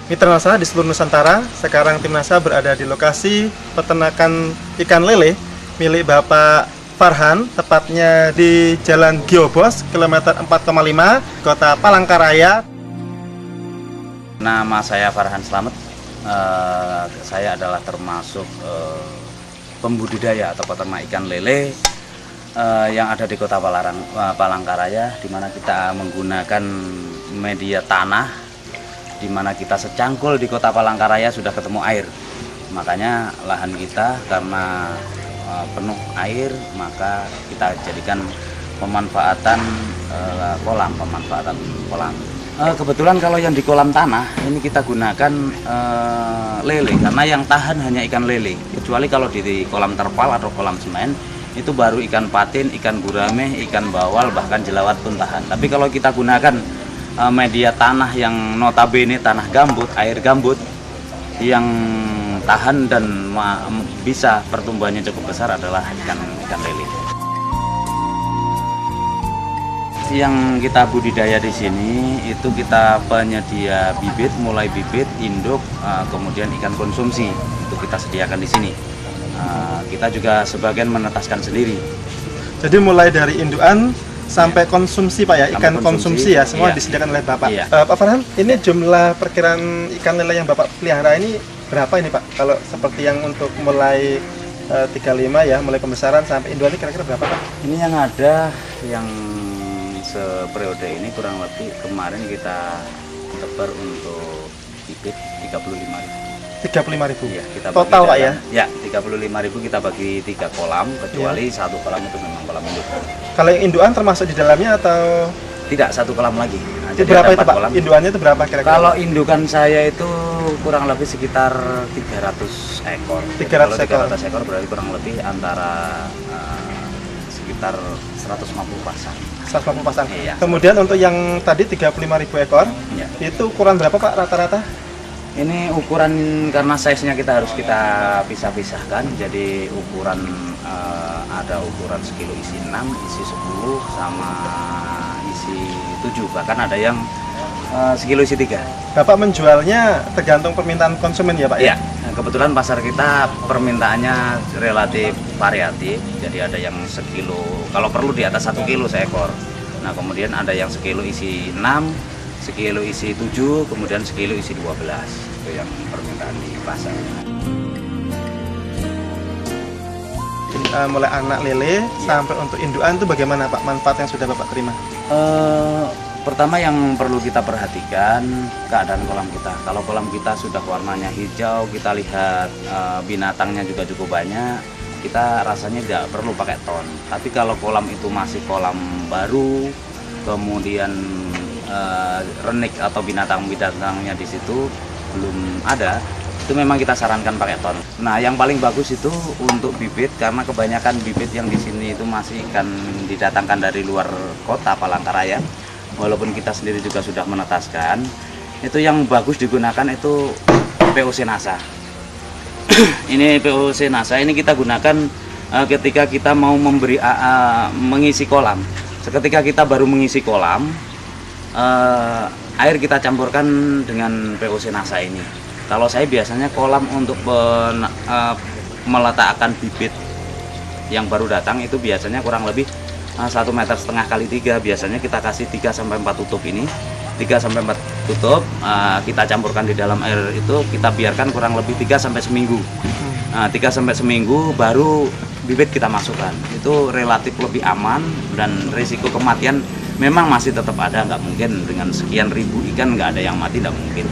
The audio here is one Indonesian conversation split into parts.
Mitra Nasa di seluruh Nusantara. Sekarang tim Nasa berada di lokasi peternakan ikan lele milik Bapak Farhan, tepatnya di Jalan Giobos, kilometer 4,5, Kota Palangkaraya. Nama saya Farhan Slamet. Saya adalah termasuk pembudidaya atau peternak ikan lele yang ada di Kota Palangkaraya, di mana kita menggunakan media tanah, di mana kita secangkul di Kota Palangkaraya sudah ketemu air. Makanya lahan kita karena penuh air, maka kita jadikan pemanfaatan kolam. Kebetulan kalau yang di kolam tanah ini kita gunakan lele, karena yang tahan hanya ikan lele. Kecuali kalau di kolam terpal atau kolam semen itu baru ikan patin, ikan gurame, ikan bawal, bahkan jelawat pun tahan. Tapi kalau kita gunakan media tanah yang notabene tanah gambut, air gambut yang tahan dan bisa pertumbuhannya cukup besar adalah ikan lele. Yang kita budidaya di sini itu kita penyedia bibit, mulai bibit, induk, kemudian ikan konsumsi itu kita sediakan di sini. Kita juga sebagian menetaskan sendiri. Jadi mulai dari indukan sampai konsumsi Pak ya, ikan konsumsi ya, semua iya, disediakan oleh Bapak. Iya. Pak Farhan, ini jumlah perkiraan ikan lele yang Bapak pelihara ini berapa ini Pak? Kalau seperti yang untuk mulai 35 ya, mulai pembesaran sampai indukan ini kira-kira berapa Pak? Ini yang ada yang seperiode ini kurang lebih kemarin kita tebar untuk bibit 35.000. 35.000 Ya, kita total Pak ya? Ya, 35.000 kita bagi 3 kolam, kecuali satu kolam itu memang kolam induk. Kalau yang indukan termasuk di dalamnya atau Tidak, satu kolam lagi. Nah, itu jadi berapa ada itu 4 Pak? kolam. Indukannya itu berapa kira-kira? Kalau indukan saya itu kurang lebih sekitar 300 ekor. Jadi 300 kalau ekor. 300 ekor berarti kurang lebih antara sekitar 150 pasang. 150 pasang. Iya. Kemudian untuk yang tadi 35.000 ekor, Ya. itu ukuran berapa Pak rata-rata? Ini ukuran karena size-nya kita harus kita pisah-pisahkan. Jadi ukuran ada ukuran sekilo isi 6, isi 10, sama isi 7. Bahkan ada yang sekilo isi 3. Bapak menjualnya tergantung permintaan konsumen ya Pak Iya, ya? nah, kebetulan pasar kita permintaannya relatif variatif. Jadi ada yang sekilo, kalau perlu di atas 1 kilo seekor. Nah kemudian ada yang sekilo isi 6, sekilo isi 7, kemudian sekilo isi 12. Itu yang permintaan di pasar. Mulai anak lele sampai untuk indukan itu bagaimana Pak manfaat yang sudah Bapak terima? Pertama yang perlu kita perhatikan keadaan kolam kita. Kalau kolam kita sudah warnanya hijau, kita lihat binatangnya juga cukup banyak, kita rasanya tidak perlu pakai ton. Tapi kalau kolam itu masih kolam baru, kemudian renik atau binatang-binatangnya di situ belum ada, itu memang kita sarankan pakai ton. Nah, yang paling bagus itu untuk bibit, karena kebanyakan bibit yang di sini itu masih ikan didatangkan dari luar Kota Palangkaraya. Walaupun kita sendiri juga sudah menetaskan, itu yang bagus digunakan itu POC Nasa. Ini POC Nasa ini kita gunakan ketika kita mau mengisi kolam. Seketika kita baru mengisi kolam, air kita campurkan dengan POC Nasa ini. Kalau saya biasanya kolam untuk meletakkan bibit yang baru datang itu biasanya kurang lebih 1,5 meter kali 3. Biasanya kita kasih 3-4 tutup ini, 3-4 tutup, kita campurkan di dalam air itu, kita biarkan kurang lebih 3 sampai seminggu. 3 sampai seminggu baru bibit kita masukkan. Itu relatif lebih aman, dan risiko kematian memang masih tetap ada. Nggak mungkin dengan sekian ribu ikan nggak ada yang mati, nggak mungkin.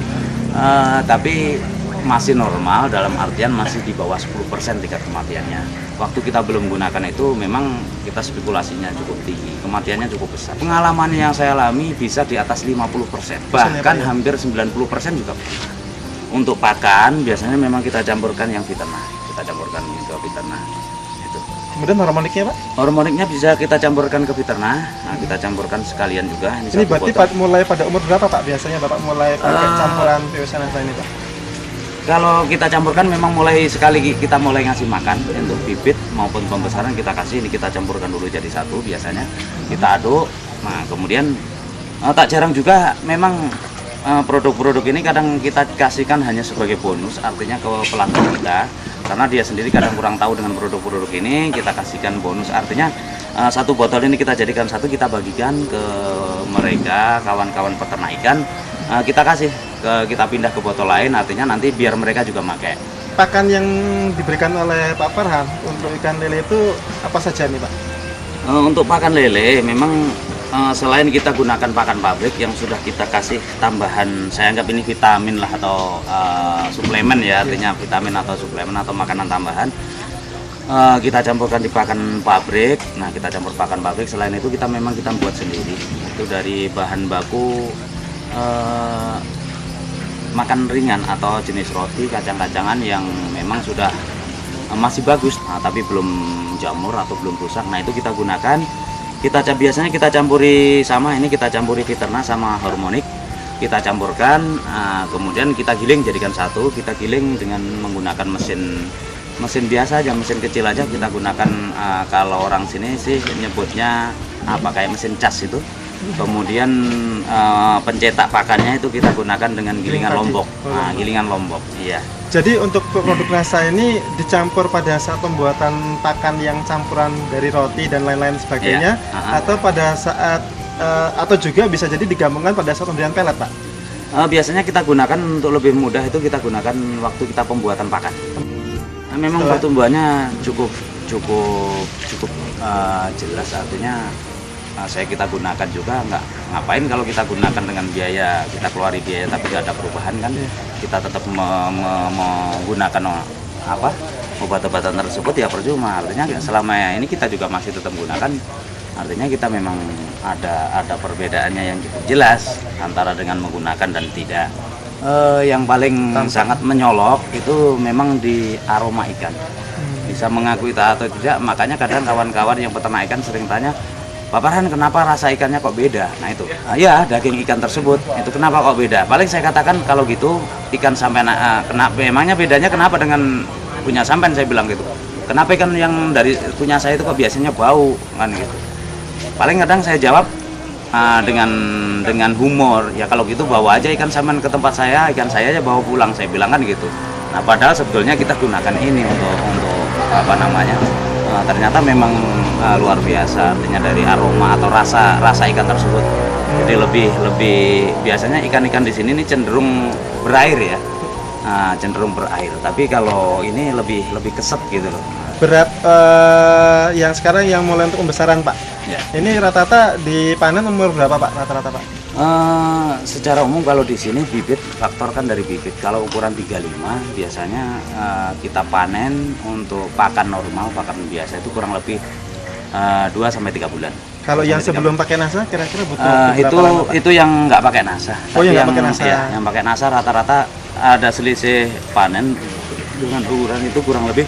Tapi masih normal, dalam artian masih di bawah 10% tingkat kematiannya. Waktu kita belum gunakan itu memang kita spekulasinya cukup tinggi, kematiannya cukup besar. Pengalaman yang saya alami bisa di atas 50%, bahkan hampir 90% juga. Untuk pakan biasanya memang kita campurkan yang fiternah, kita campurkan ke fiternah. Itu. Kemudian hormoniknya Pak? Hormoniknya bisa kita campurkan ke fiternah. Nah, kita campurkan sekalian juga. Ini berarti mulai pada umur berapa Pak biasanya Bapak mulai pakai campuran POC Nasa ini Pak? Kalau kita campurkan memang mulai sekali kita mulai ngasih makan untuk bibit maupun pembesaran kita kasih, ini kita campurkan dulu jadi satu biasanya, kita aduk. Nah kemudian tak jarang juga memang produk-produk ini kadang kita kasihkan hanya sebagai bonus, artinya ke pelanggan kita, karena dia sendiri kadang kurang tahu dengan produk-produk ini, kita kasihkan bonus, artinya satu botol ini kita jadikan satu, kita bagikan ke mereka, kawan-kawan peternak ikan, kita kasih, kita pindah ke botol lain, artinya nanti biar mereka juga pakai. Pakan yang diberikan oleh Pak Farhan untuk ikan lele itu apa saja nih Pak? Untuk pakan lele memang selain kita gunakan pakan pabrik yang sudah kita kasih tambahan, saya anggap ini vitamin lah atau suplemen ya, artinya vitamin atau suplemen atau makanan tambahan, kita campurkan di pakan pabrik. Nah, kita campur pakan pabrik, selain itu kita memang kita buat sendiri, itu dari bahan baku makan ringan atau jenis roti kacang-kacangan yang memang sudah masih bagus, tapi belum jamur atau belum rusak. Nah, itu kita gunakan. Biasanya kita campuri sama ini, kita campuri Viterna sama Harmonic, kita campurkan, kemudian kita giling jadikan satu. Kita giling dengan menggunakan mesin biasa aja, mesin kecil aja kita gunakan. Kalau orang sini sih nyebutnya apa, kayak mesin cas itu. Kemudian pencetak pakannya itu kita gunakan dengan gilingan lombok. Gilingan lombok, iya. Jadi untuk produk NASA ini dicampur pada saat pembuatan pakan yang campuran dari roti dan lain-lain sebagainya, atau pada saat atau juga bisa jadi digabungkan pada saat pemberian pelet, Pak? Biasanya kita gunakan untuk lebih mudah, itu kita gunakan waktu kita pembuatan pakan. Memang pertumbuhannya cukup jelas, artinya kita gunakan juga, nggak ngapain kalau kita gunakan dengan biaya, kita keluari biaya tapi nggak ada perubahan kan. Kita tetap menggunakan obat-obatan tersebut ya percuma, artinya selama ini kita juga masih tetap gunakan, artinya kita memang ada perbedaannya yang cukup jelas antara dengan menggunakan dan tidak. Yang paling sangat menyolok itu memang di aroma ikan, bisa mengakui atau tidak, makanya kadang kawan-kawan yang peternak ikan sering tanya, Pak Farhan, kenapa rasa ikannya kok beda? Nah itu, ya daging ikan tersebut, itu kenapa kok beda? Paling saya katakan kalau gitu, ikan sampean, kenapa, emangnya bedanya kenapa dengan punya sampean, saya bilang gitu. Kenapa ikan yang dari punya saya itu kok biasanya bau, kan gitu. Paling kadang saya jawab dengan humor, ya kalau gitu bawa aja ikan sampean ke tempat saya, ikan saya aja bawa pulang, saya bilang kan gitu. Nah padahal sebetulnya kita gunakan ini untuk apa namanya, ternyata memang luar biasa, artinya dari aroma atau rasa ikan tersebut. Jadi lebih biasanya ikan-ikan di sini ini cenderung berair ya, cenderung berair. Tapi kalau ini lebih keset gitu loh. Berat yang sekarang yang mulai untuk pembesaran Pak. Ya. Ini rata-rata dipanen umur berapa Pak? Rata-rata Pak? Secara umum kalau di sini bibit, faktor kan dari bibit. Kalau ukuran 35 biasanya kita panen untuk pakan normal, pakan biasa itu kurang lebih 2 sampai 3 bulan. Kalau yang sebelum pakai NASA kira-kira butuh berapa lama, Pak? Itu yang nggak pakai NASA. Oh, yang nggak pakai NASA. Ya, yang pakai NASA rata-rata ada selisih panen dengan ukuran itu kurang lebih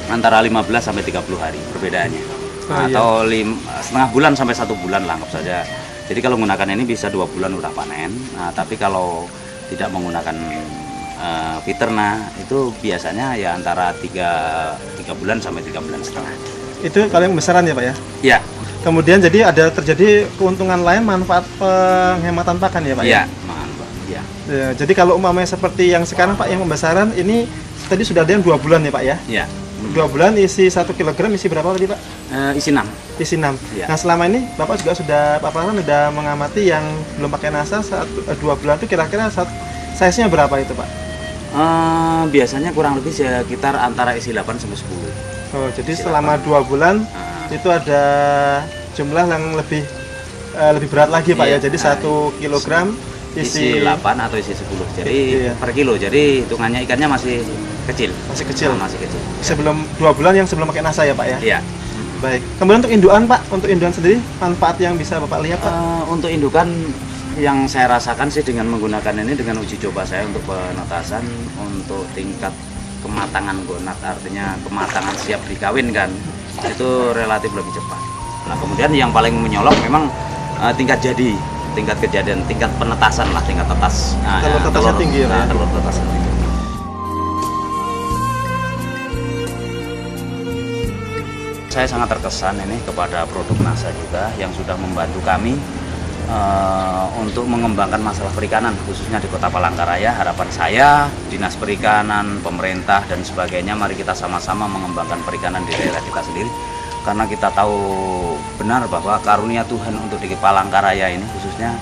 antara 15 sampai 30 hari perbedaannya. Atau setengah bulan sampai 1 bulan lah, anggap saja. Jadi kalau menggunakan ini bisa 2 bulan udah panen. Nah, tapi kalau tidak menggunakan Viterna itu biasanya ya antara 3 bulan sampai 3 bulan setengah. Itu kalau yang pembesaran ya Pak ya? Ya. Kemudian jadi ada terjadi keuntungan lain, manfaat penghematan pakan ya Pak ya? Iya, manfaat. Ya. Ya, jadi kalau umpamanya seperti yang sekarang Pak, yang pembesaran ini tadi sudah ada yang 2 bulan ya Pak ya? Iya. 2 bulan isi 1 kg isi berapa tadi Pak? Isi 6. Isi 6. Ya. Nah selama ini Bapak juga Pak Farhan sudah mengamati yang belum pakai NASA 2 bulan itu kira-kira size-nya berapa itu Pak? Biasanya kurang lebih sekitar antara isi 8 sampai 10. Oh, jadi selama 2 bulan itu ada jumlah yang lebih berat lagi Pak ya. Jadi 1 kilogram isi 8 atau isi 10. Jadi per kilo. Jadi hitungannya ikannya masih kecil. Masih kecil. Masih kecil. Sebelum 2 bulan yang sebelum pakai NASA ya Pak ya? Iya. Baik. Kemudian untuk indukan Pak, untuk indukan sendiri manfaat yang bisa Bapak lihat Pak? Untuk indukan yang saya rasakan sih dengan menggunakan ini, dengan uji coba saya untuk penetasan, untuk tingkat kematangan gonat, artinya kematangan siap dikawinkan, itu relatif lebih cepat. Nah kemudian yang paling menyolok memang tingkat kejadian, tingkat penetasan lah, tingkat tetas. Telur tetasnya tinggi ya? Telur tetasnya tinggi. Saya sangat terkesan ini kepada produk NASA juga yang sudah membantu kami untuk mengembangkan masalah perikanan khususnya di Kota Palangkaraya. Harapan saya Dinas Perikanan, pemerintah dan sebagainya, mari kita sama-sama mengembangkan perikanan di daerah kita sendiri, karena kita tahu benar bahwa karunia Tuhan untuk di Palangkaraya ini khususnya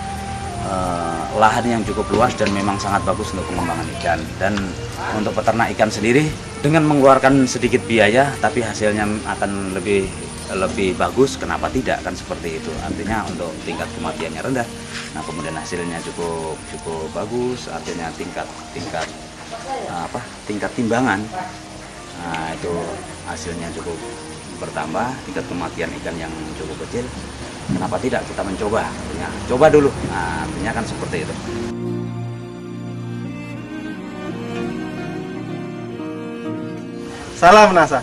lahan yang cukup luas dan memang sangat bagus untuk pengembangan ikan. Dan untuk peternak ikan sendiri dengan mengeluarkan sedikit biaya tapi hasilnya akan lebih bagus, kenapa tidak, kan seperti itu. Artinya untuk tingkat kematiannya rendah, nah kemudian hasilnya cukup bagus, artinya tingkat timbangan, nah itu hasilnya cukup bertambah, tingkat kematian ikan yang cukup kecil, kenapa tidak kita mencoba, artinya coba dulu, nah artinya kan seperti itu. Salam NASA.